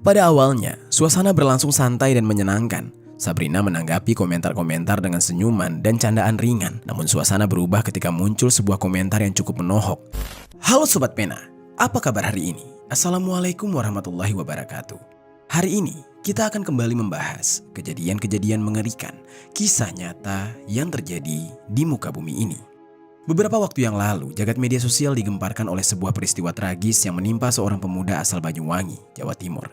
Pada awalnya, suasana berlangsung santai dan menyenangkan. Sabrina menanggapi komentar-komentar dengan senyuman dan candaan ringan. Namun suasana berubah ketika muncul sebuah komentar yang cukup menohok. Halo Sobat Pena, apa kabar hari ini? Assalamualaikum warahmatullahi wabarakatuh. Hari ini kita akan kembali membahas kejadian-kejadian mengerikan, kisah nyata yang terjadi di muka bumi ini. Beberapa waktu yang lalu, jagat media sosial digemparkan oleh sebuah peristiwa tragis yang menimpa seorang pemuda asal Banyuwangi, Jawa Timur.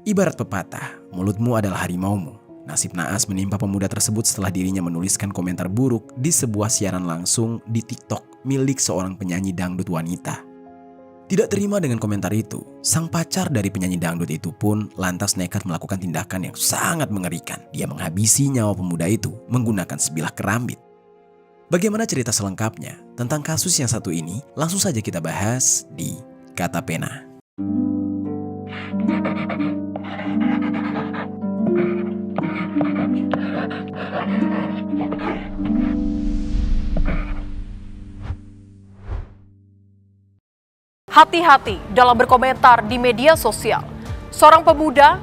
Ibarat pepatah, mulutmu adalah harimaumu. Nasib naas menimpa pemuda tersebut setelah dirinya menuliskan komentar buruk di sebuah siaran langsung di TikTok milik seorang penyanyi dangdut wanita. Tidak terima dengan komentar itu, sang pacar dari penyanyi dangdut itu pun lantas nekat melakukan tindakan yang sangat mengerikan. Dia menghabisi nyawa pemuda itu menggunakan sebilah kerambit. Bagaimana cerita selengkapnya tentang kasus yang satu ini? Langsung saja kita bahas di Kata Pena. Hati-hati dalam berkomentar di media sosial. Seorang pemuda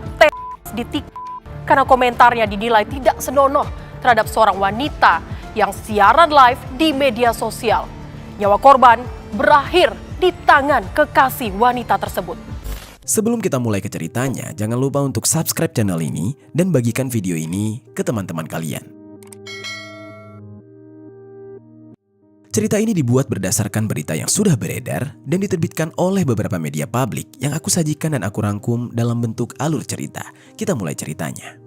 di TikTok karena komentarnya dinilai tidak senonoh terhadap seorang wanita yang siaran live di media sosial. Nyawa korban berakhir di tangan kekasih wanita tersebut. Sebelum kita mulai ke ceritanya, jangan lupa untuk subscribe channel ini dan bagikan video ini ke teman-teman kalian. Cerita ini dibuat berdasarkan berita yang sudah beredar dan diterbitkan oleh beberapa media publik yang aku sajikan dan aku rangkum dalam bentuk alur cerita. Kita mulai ceritanya.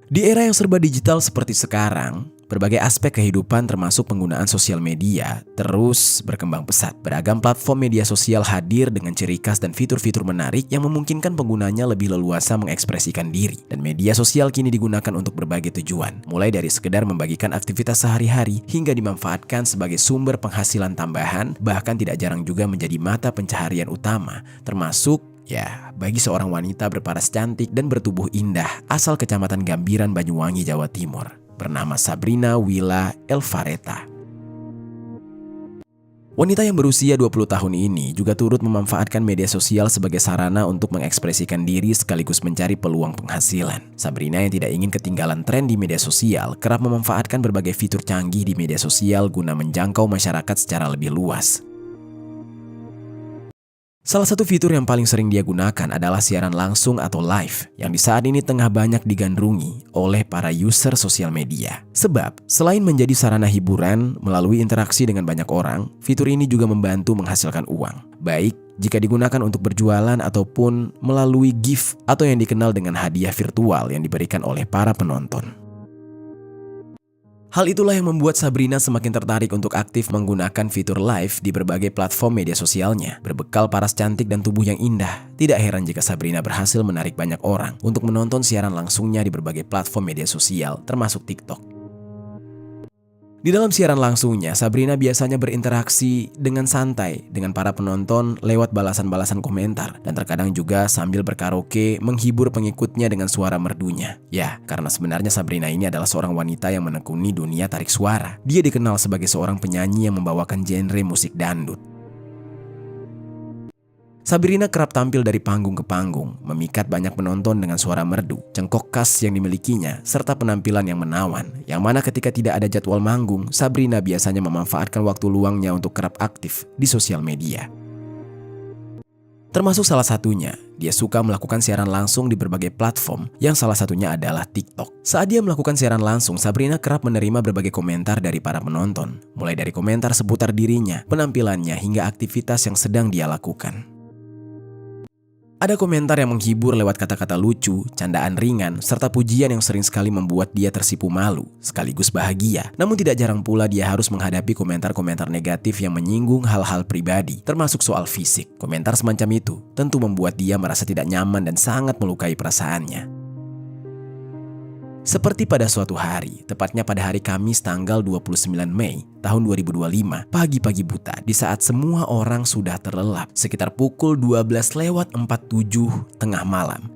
Di era yang serba digital seperti sekarang, berbagai aspek kehidupan termasuk penggunaan sosial media terus berkembang pesat. Beragam platform media sosial hadir dengan ciri khas dan fitur-fitur menarik yang memungkinkan penggunanya lebih leluasa mengekspresikan diri. Dan media sosial kini digunakan untuk berbagai tujuan, mulai dari sekedar membagikan aktivitas sehari-hari hingga dimanfaatkan sebagai sumber penghasilan tambahan, bahkan tidak jarang juga menjadi mata pencaharian utama, termasuk bagi seorang wanita berparas cantik dan bertubuh indah asal Kecamatan Gambiran, Banyuwangi, Jawa Timur, bernama Sabrina Willa Elvareta. Wanita yang berusia 20 tahun ini juga turut memanfaatkan media sosial sebagai sarana untuk mengekspresikan diri sekaligus mencari peluang penghasilan. Sabrina yang tidak ingin ketinggalan tren di media sosial kerap memanfaatkan berbagai fitur canggih di media sosial guna menjangkau masyarakat secara lebih luas. Salah satu fitur yang paling sering dia gunakan adalah siaran langsung atau live, yang di saat ini tengah banyak digandrungi oleh para user sosial media. Sebab, selain menjadi sarana hiburan melalui interaksi dengan banyak orang, fitur ini juga membantu menghasilkan uang. Baik jika digunakan untuk berjualan ataupun melalui gift atau yang dikenal dengan hadiah virtual yang diberikan oleh para penonton. Hal itulah yang membuat Sabrina semakin tertarik untuk aktif menggunakan fitur live di berbagai platform media sosialnya. Berbekal paras cantik dan tubuh yang indah, tidak heran jika Sabrina berhasil menarik banyak orang untuk menonton siaran langsungnya di berbagai platform media sosial, termasuk TikTok. Di dalam siaran langsungnya, Sabrina biasanya berinteraksi dengan santai dengan para penonton lewat balasan-balasan komentar dan terkadang juga sambil berkaraoke menghibur pengikutnya dengan suara merdunya. Ya, karena sebenarnya Sabrina ini adalah seorang wanita yang menekuni dunia tarik suara. Dia dikenal sebagai seorang penyanyi yang membawakan genre musik dangdut. Sabrina kerap tampil dari panggung ke panggung, memikat banyak penonton dengan suara merdu, cengkok khas yang dimilikinya, serta penampilan yang menawan. Yang mana ketika tidak ada jadwal manggung, Sabrina biasanya memanfaatkan waktu luangnya untuk kerap aktif di sosial media. Termasuk salah satunya, dia suka melakukan siaran langsung di berbagai platform, yang salah satunya adalah TikTok. Saat dia melakukan siaran langsung, Sabrina kerap menerima berbagai komentar dari para penonton, mulai dari komentar seputar dirinya, penampilannya, hingga aktivitas yang sedang dia lakukan. Ada komentar yang menghibur lewat kata-kata lucu, candaan ringan, serta pujian yang sering sekali membuat dia tersipu malu, sekaligus bahagia. Namun tidak jarang pula dia harus menghadapi komentar-komentar negatif yang menyinggung hal-hal pribadi, termasuk soal fisik. Komentar semacam itu tentu membuat dia merasa tidak nyaman dan sangat melukai perasaannya. Seperti pada suatu hari, tepatnya pada hari Kamis tanggal 29 Mei tahun 2025, pagi-pagi buta di saat semua orang sudah terlelap sekitar pukul 12:47 tengah malam.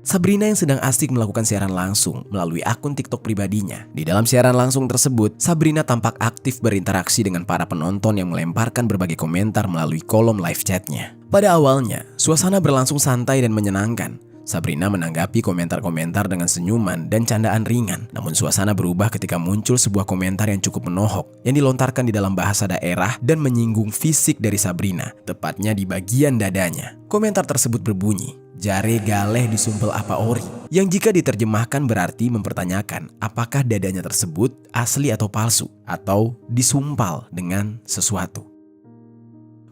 Sabrina yang sedang asik melakukan siaran langsung melalui akun TikTok pribadinya. Di dalam siaran langsung tersebut, Sabrina tampak aktif berinteraksi dengan para penonton yang melemparkan berbagai komentar melalui kolom live chatnya. Pada awalnya, suasana berlangsung santai dan menyenangkan. Sabrina menanggapi komentar-komentar dengan senyuman dan candaan ringan. Namun suasana berubah ketika muncul sebuah komentar yang cukup menohok yang dilontarkan di dalam bahasa daerah dan menyinggung fisik dari Sabrina, tepatnya di bagian dadanya. Komentar tersebut berbunyi, "Jare galeh disumpel apa ori?" Yang jika diterjemahkan berarti mempertanyakan apakah dadanya tersebut asli atau palsu, atau disumpal dengan sesuatu.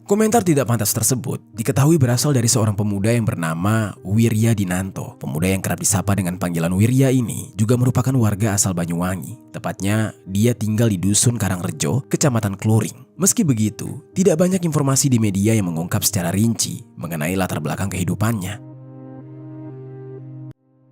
Komentar tidak pantas tersebut diketahui berasal dari seorang pemuda yang bernama Wirya Dinanto. Pemuda yang kerap disapa dengan panggilan Wirya ini juga merupakan warga asal Banyuwangi. Tepatnya, dia tinggal di Dusun Karangrejo, Kecamatan Kloring. Meski begitu, tidak banyak informasi di media yang mengungkap secara rinci mengenai latar belakang kehidupannya.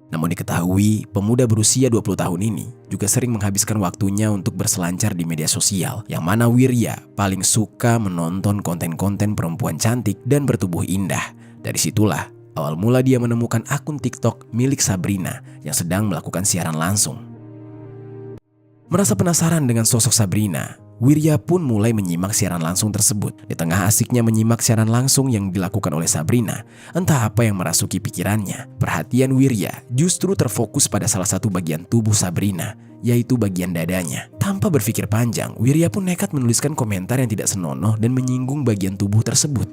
Namun diketahui, pemuda berusia 20 tahun ini juga sering menghabiskan waktunya untuk berselancar di media sosial, yang mana Wirya paling suka menonton konten-konten perempuan cantik dan bertubuh indah. Dari situlah awal mula dia menemukan akun TikTok milik Sabrina yang sedang melakukan siaran langsung. Merasa penasaran dengan sosok Sabrina, Wirya pun mulai menyimak siaran langsung tersebut. Di tengah asiknya menyimak siaran langsung yang dilakukan oleh Sabrina, entah apa yang merasuki pikirannya. Perhatian Wirya justru terfokus pada salah satu bagian tubuh Sabrina, yaitu bagian dadanya. Tanpa berpikir panjang, Wirya pun nekat menuliskan komentar yang tidak senonoh dan menyinggung bagian tubuh tersebut.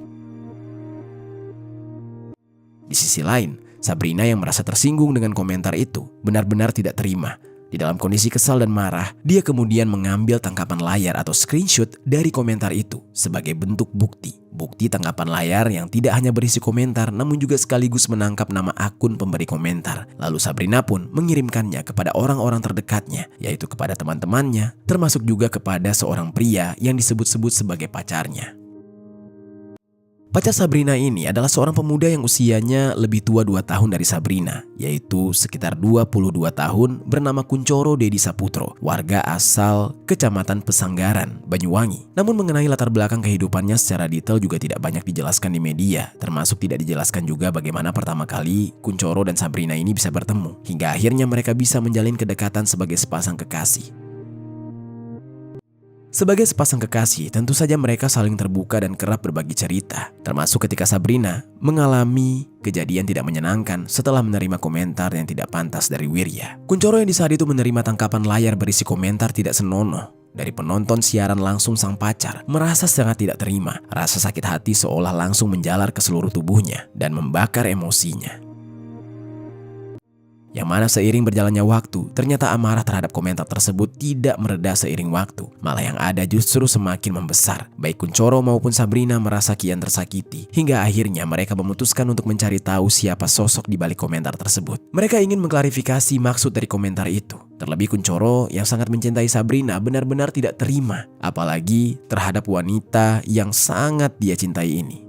Di sisi lain, Sabrina yang merasa tersinggung dengan komentar itu benar-benar tidak terima. Di dalam kondisi kesal dan marah, dia kemudian mengambil tangkapan layar atau screenshot dari komentar itu sebagai bentuk bukti. Bukti tangkapan layar yang tidak hanya berisi komentar namun juga sekaligus menangkap nama akun pemberi komentar. Lalu Sabrina pun mengirimkannya kepada orang-orang terdekatnya, yaitu kepada teman-temannya, termasuk juga kepada seorang pria yang disebut-sebut sebagai pacarnya. Pacar Sabrina ini adalah seorang pemuda yang usianya lebih tua 2 tahun dari Sabrina, yaitu sekitar 22 tahun, bernama Kuncoro Dedi Saputro, warga asal Kecamatan Pesanggaran, Banyuwangi. Namun mengenai latar belakang kehidupannya secara detail juga tidak banyak dijelaskan di media, termasuk tidak dijelaskan juga bagaimana pertama kali Kuncoro dan Sabrina ini bisa bertemu, hingga akhirnya mereka bisa menjalin kedekatan sebagai sepasang kekasih. Sebagai sepasang kekasih, tentu saja mereka saling terbuka dan kerap berbagi cerita, termasuk ketika Sabrina mengalami kejadian tidak menyenangkan setelah menerima komentar yang tidak pantas dari Wirya. Kuncoro yang di saat itu menerima tangkapan layar berisi komentar tidak senonoh dari penonton siaran langsung sang pacar, merasa sangat tidak terima. Rasa sakit hati seolah langsung menjalar ke seluruh tubuhnya dan membakar emosinya. Yang mana seiring berjalannya waktu, ternyata amarah terhadap komentar tersebut tidak mereda seiring waktu. Malah yang ada justru semakin membesar. Baik Kuncoro maupun Sabrina merasa kian tersakiti. Hingga akhirnya mereka memutuskan untuk mencari tahu siapa sosok di balik komentar tersebut. Mereka ingin mengklarifikasi maksud dari komentar itu. Terlebih Kuncoro yang sangat mencintai Sabrina benar-benar tidak terima. Apalagi terhadap wanita yang sangat dia cintai ini.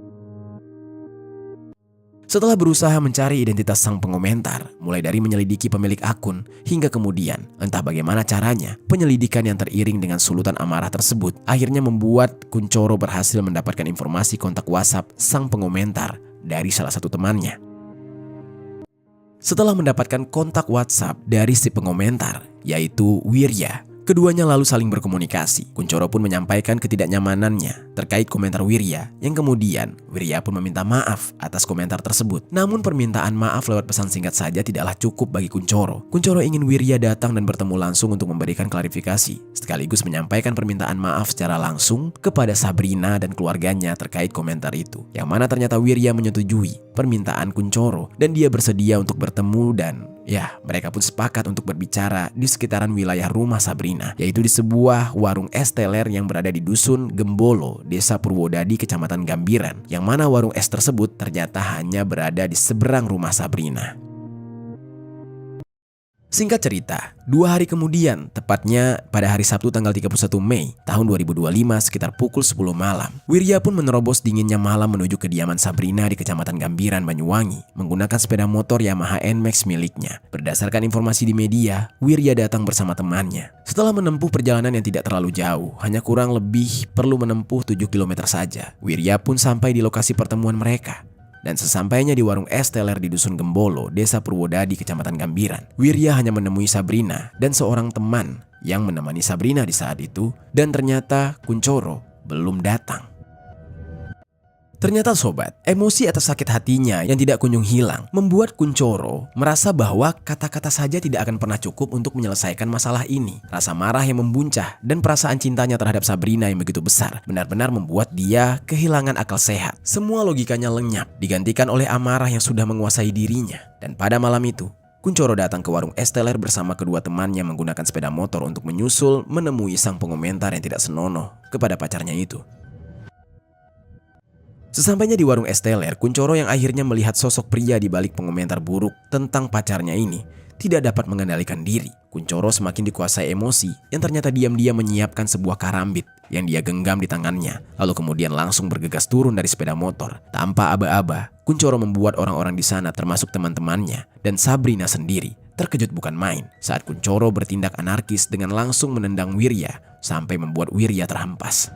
Setelah berusaha mencari identitas sang pengomentar, mulai dari menyelidiki pemilik akun, hingga kemudian, entah bagaimana caranya, penyelidikan yang teriring dengan sulutan amarah tersebut akhirnya membuat Kuncoro berhasil mendapatkan informasi kontak WhatsApp sang pengomentar dari salah satu temannya. Setelah mendapatkan kontak WhatsApp dari si pengomentar, yaitu Wirya, keduanya lalu saling berkomunikasi. Kuncoro pun menyampaikan ketidaknyamanannya terkait komentar Wirya, yang kemudian Wirya pun meminta maaf atas komentar tersebut. Namun permintaan maaf lewat pesan singkat saja tidaklah cukup bagi Kuncoro. Kuncoro ingin Wirya datang dan bertemu langsung untuk memberikan klarifikasi, sekaligus menyampaikan permintaan maaf secara langsung kepada Sabrina dan keluarganya terkait komentar itu. Yang mana ternyata Wirya menyetujui permintaan Kuncoro dan dia bersedia untuk bertemu dan mereka pun sepakat untuk berbicara di sekitaran wilayah rumah Sabrina, yaitu di sebuah warung es teler yang berada di Dusun Gembolo, Desa Purwodadi, Kecamatan Gambiran, yang mana warung es tersebut ternyata hanya berada di seberang rumah Sabrina. Singkat cerita, 2 hari kemudian, tepatnya pada hari Sabtu tanggal 31 Mei tahun 2025 sekitar pukul 10 malam, Wirya pun menerobos dinginnya malam menuju kediaman Sabrina di Kecamatan Gambiran, Banyuwangi, menggunakan sepeda motor Yamaha NMAX miliknya. Berdasarkan informasi di media, Wirya datang bersama temannya. Setelah menempuh perjalanan yang tidak terlalu jauh, hanya kurang lebih perlu menempuh 7 km saja, Wirya pun sampai di lokasi pertemuan mereka. Dan sesampainya di warung es teler di Dusun Gembolo, Desa Purwodadi, Kecamatan Gambiran, Wirya hanya menemui Sabrina dan seorang teman yang menemani Sabrina di saat itu, dan ternyata Kunchoro belum datang. Ternyata sobat, emosi atas sakit hatinya yang tidak kunjung hilang membuat Kunchoro merasa bahwa kata-kata saja tidak akan pernah cukup untuk menyelesaikan masalah ini. Rasa marah yang membuncah dan perasaan cintanya terhadap Sabrina yang begitu besar benar-benar membuat dia kehilangan akal sehat. Semua logikanya lenyap, digantikan oleh amarah yang sudah menguasai dirinya. Dan pada malam itu, Kunchoro datang ke warung es teler bersama kedua temannya menggunakan sepeda motor untuk menyusul menemui sang pengomentar yang tidak senonoh kepada pacarnya itu. Sesampainya di warung es teler, Kunchoro yang akhirnya melihat sosok pria di balik pengomentar buruk tentang pacarnya ini tidak dapat mengendalikan diri. Kunchoro semakin dikuasai emosi yang ternyata diam-diam menyiapkan sebuah karambit yang dia genggam di tangannya, lalu kemudian langsung bergegas turun dari sepeda motor. Tanpa aba-aba, Kunchoro membuat orang-orang di sana termasuk teman-temannya dan Sabrina sendiri terkejut bukan main saat Kunchoro bertindak anarkis dengan langsung menendang Wirya sampai membuat Wirya terhempas.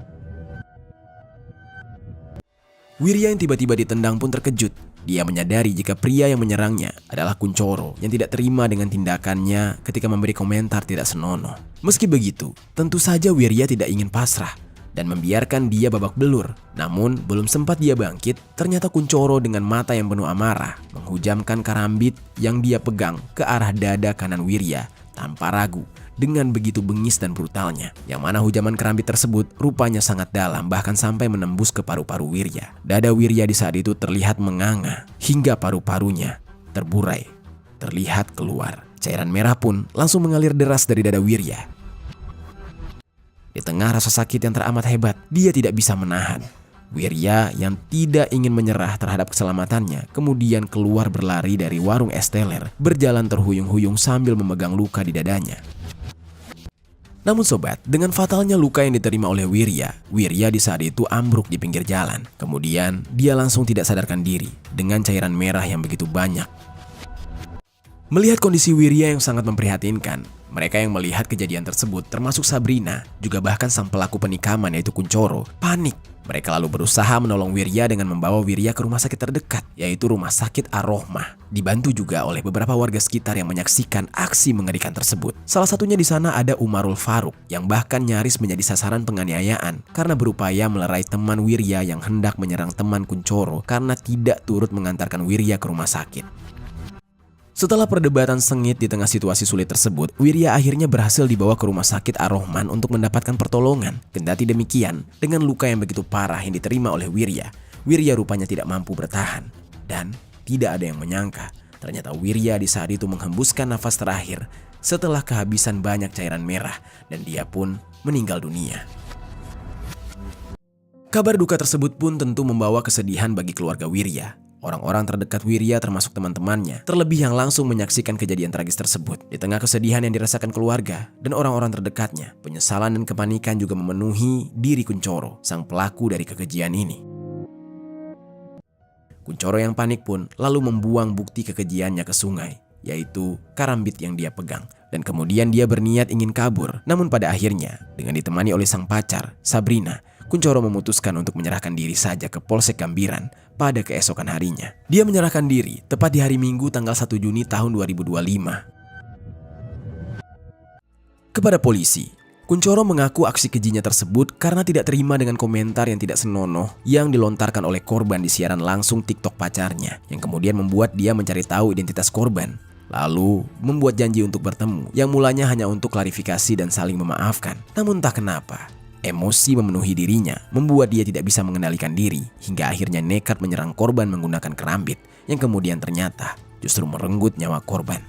Wirya yang tiba-tiba ditendang pun terkejut. Dia menyadari jika pria yang menyerangnya adalah Kunchoro yang tidak terima dengan tindakannya ketika memberi komentar tidak senonoh. Meski begitu, tentu saja Wirya tidak ingin pasrah dan membiarkan dia babak belur. Namun, belum sempat dia bangkit, ternyata Kunchoro dengan mata yang penuh amarah menghujamkan karambit yang dia pegang ke arah dada kanan Wirya tanpa ragu. Dengan begitu bengis dan brutalnya, yang mana hujaman karambit tersebut rupanya sangat dalam bahkan sampai menembus ke paru-paru Wirya. Dada Wirya di saat itu terlihat menganga hingga paru-parunya terburai, terlihat keluar. Cairan merah pun langsung mengalir deras dari dada Wirya. Di tengah rasa sakit yang teramat hebat, dia tidak bisa menahan. Wirya yang tidak ingin menyerah terhadap keselamatannya kemudian keluar berlari dari warung es teler, berjalan terhuyung-huyung sambil memegang luka di dadanya. Namun sobat, dengan fatalnya luka yang diterima oleh Wirya di saat itu ambruk di pinggir jalan. Kemudian dia langsung tidak sadarkan diri dengan cairan merah yang begitu banyak. Melihat kondisi Wirya yang sangat memprihatinkan, mereka yang melihat kejadian tersebut termasuk Sabrina, juga bahkan sang pelaku penikaman yaitu Kunchoro, panik. Mereka lalu berusaha menolong Wirya dengan membawa Wirya ke rumah sakit terdekat, yaitu Rumah Sakit Ar-Rohmah. Dibantu juga oleh beberapa warga sekitar yang menyaksikan aksi mengerikan tersebut. Salah satunya di sana ada Umarul Faruk, yang bahkan nyaris menjadi sasaran penganiayaan karena berupaya melerai teman Wirya yang hendak menyerang teman Kunchoro karena tidak turut mengantarkan Wirya ke rumah sakit. Setelah perdebatan sengit di tengah situasi sulit tersebut, Wirya akhirnya berhasil dibawa ke Rumah Sakit Ar-Rohman untuk mendapatkan pertolongan. Kendati demikian, dengan luka yang begitu parah yang diterima oleh Wirya rupanya tidak mampu bertahan. Dan tidak ada yang menyangka, ternyata Wirya di saat itu menghembuskan nafas terakhir setelah kehabisan banyak cairan merah dan dia pun meninggal dunia. Kabar duka tersebut pun tentu membawa kesedihan bagi keluarga Wirya. Orang-orang terdekat Wirya termasuk teman-temannya, terlebih yang langsung menyaksikan kejadian tragis tersebut. Di tengah kesedihan yang dirasakan keluarga dan orang-orang terdekatnya, penyesalan dan kepanikan juga memenuhi diri Kunchoro, sang pelaku dari kekejian ini. Kunchoro yang panik pun lalu membuang bukti kekejiannya ke sungai, yaitu karambit yang dia pegang. Dan kemudian dia berniat ingin kabur. Namun pada akhirnya, dengan ditemani oleh sang pacar, Sabrina, Kunchoro memutuskan untuk menyerahkan diri saja ke Polsek Gambiran pada keesokan harinya. Dia menyerahkan diri tepat di hari Minggu tanggal 1 Juni tahun 2025. Kepada polisi, Kunchoro mengaku aksi kejinya tersebut karena tidak terima dengan komentar yang tidak senonoh yang dilontarkan oleh korban di siaran langsung TikTok pacarnya, yang kemudian membuat dia mencari tahu identitas korban. Lalu membuat janji untuk bertemu yang mulanya hanya untuk klarifikasi dan saling memaafkan. Namun tak kenapa, emosi memenuhi dirinya membuat dia tidak bisa mengendalikan diri hingga akhirnya nekat menyerang korban menggunakan kerambit yang kemudian ternyata justru merenggut nyawa korban.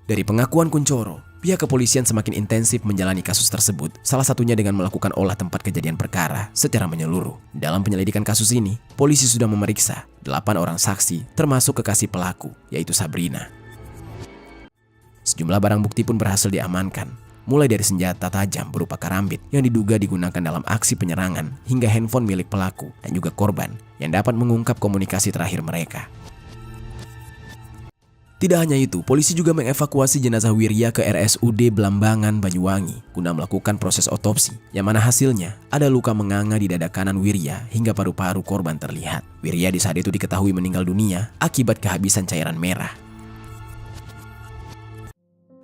Dari pengakuan Kunchoro, pihak kepolisian semakin intensif menjalani kasus tersebut, salah satunya dengan melakukan olah tempat kejadian perkara secara menyeluruh. Dalam penyelidikan kasus ini, polisi sudah memeriksa 8 orang saksi termasuk kekasih pelaku, yaitu Sabrina. Sejumlah barang bukti pun berhasil diamankan, mulai dari senjata tajam berupa karambit yang diduga digunakan dalam aksi penyerangan hingga handphone milik pelaku dan juga korban yang dapat mengungkap komunikasi terakhir mereka. Tidak hanya itu, polisi juga mengevakuasi jenazah Wirya ke RSUD Blambangan, Banyuwangi guna melakukan proses otopsi, yang mana hasilnya ada luka menganga di dada kanan Wirya hingga paru-paru korban terlihat. Wirya di saat itu diketahui meninggal dunia akibat kehabisan cairan merah.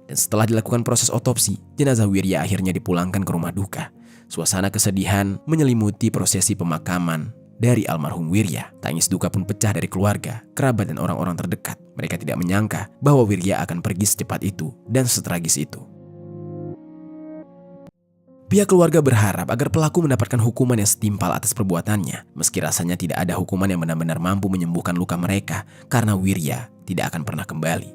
Dan setelah dilakukan proses otopsi, jenazah Wirya akhirnya dipulangkan ke rumah duka. Suasana kesedihan menyelimuti prosesi pemakaman dari almarhum Wirya. Tangis duka pun pecah dari keluarga, kerabat, dan orang-orang terdekat. Mereka tidak menyangka bahwa Wirya akan pergi secepat itu dan setragis itu. Pihak keluarga berharap agar pelaku mendapatkan hukuman yang setimpal atas perbuatannya, meski rasanya tidak ada hukuman yang benar-benar mampu menyembuhkan luka mereka karena Wirya tidak akan pernah kembali.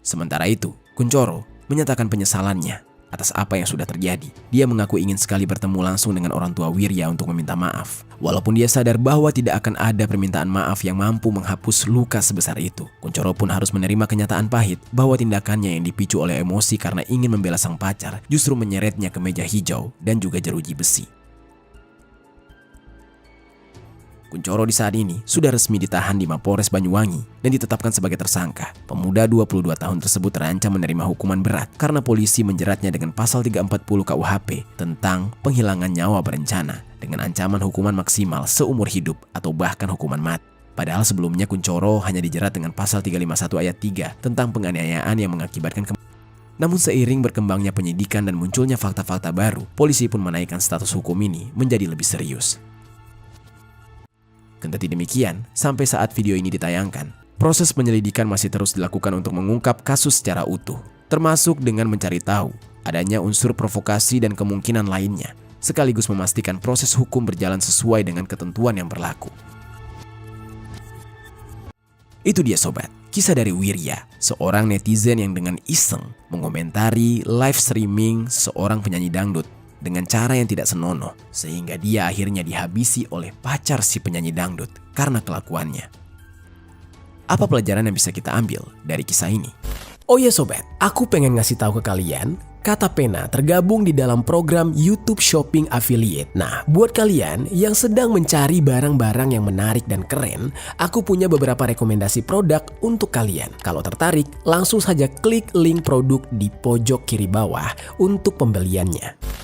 Sementara itu, Kunchoro menyatakan penyesalannya atas apa yang sudah terjadi. Dia mengaku ingin sekali bertemu langsung dengan orang tua Wirya untuk meminta maaf. Walaupun dia sadar bahwa tidak akan ada permintaan maaf yang mampu menghapus luka sebesar itu. Kunchoro pun harus menerima kenyataan pahit bahwa tindakannya yang dipicu oleh emosi karena ingin membela sang pacar justru menyeretnya ke meja hijau dan juga jeruji besi. Kunchoro di saat ini sudah resmi ditahan di Mapolres Banyuwangi dan ditetapkan sebagai tersangka. Pemuda 22 tahun tersebut terancam menerima hukuman berat karena polisi menjeratnya dengan pasal 340 KUHP tentang penghilangan nyawa berencana dengan ancaman hukuman maksimal seumur hidup atau bahkan hukuman mati. Padahal sebelumnya Kunchoro hanya dijerat dengan pasal 351 ayat 3 tentang penganiayaan yang mengakibatkan Namun seiring berkembangnya penyidikan dan munculnya fakta-fakta baru, polisi pun menaikkan status hukum ini menjadi lebih serius. Kendati demikian, sampai saat video ini ditayangkan, proses penyelidikan masih terus dilakukan untuk mengungkap kasus secara utuh, termasuk dengan mencari tahu adanya unsur provokasi dan kemungkinan lainnya, sekaligus memastikan proses hukum berjalan sesuai dengan ketentuan yang berlaku. Itu dia sobat, kisah dari Wirya, seorang netizen yang dengan iseng mengomentari live streaming seorang penyanyi dangdut dengan cara yang tidak senonoh, sehingga dia akhirnya dihabisi oleh pacar si penyanyi dangdut karena kelakuannya. Apa pelajaran yang bisa kita ambil dari kisah ini? Oh ya sobat, aku pengen ngasih tahu ke kalian, Kata Pena tergabung di dalam program YouTube Shopping Affiliate. Nah, buat kalian yang sedang mencari barang-barang yang menarik dan keren, aku punya beberapa rekomendasi produk untuk kalian. Kalau tertarik, langsung saja klik link produk di pojok kiri bawah untuk pembeliannya.